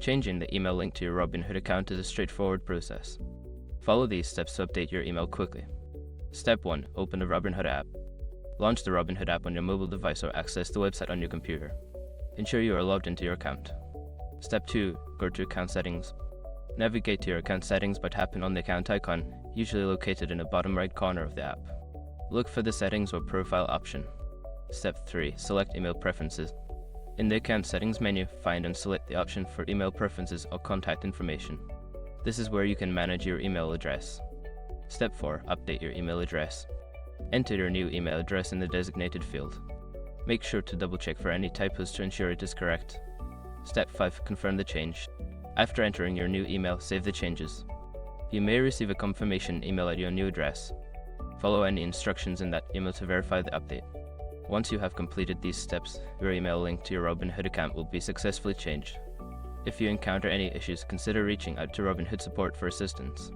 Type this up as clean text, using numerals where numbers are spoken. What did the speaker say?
Changing the email link to your Robinhood account is a straightforward process. Follow these steps to update your email quickly. Step 1. Open the Robinhood app. Launch the Robinhood app on your mobile device or access the website on your computer. Ensure you are logged into your account. Step 2. Go to Account Settings. Navigate to your account settings by tapping on the account icon, usually located in the bottom right corner of the app. Look for the Settings or Profile option. Step 3. Select Email Preferences. In the Account Settings menu, find and select the option for Email Preferences or Contact Information. This is where you can manage your email address. Step 4. Update your email address. Enter your new email address in the designated field. Make sure to double-check for any typos to ensure it is correct. Step 5. Confirm the change. After entering your new email, save the changes. You may receive a confirmation email at your new address. Follow any instructions in that email to verify the update. Once you have completed these steps, your email link to your Robinhood account will be successfully changed. If you encounter any issues, consider reaching out to Robinhood support for assistance.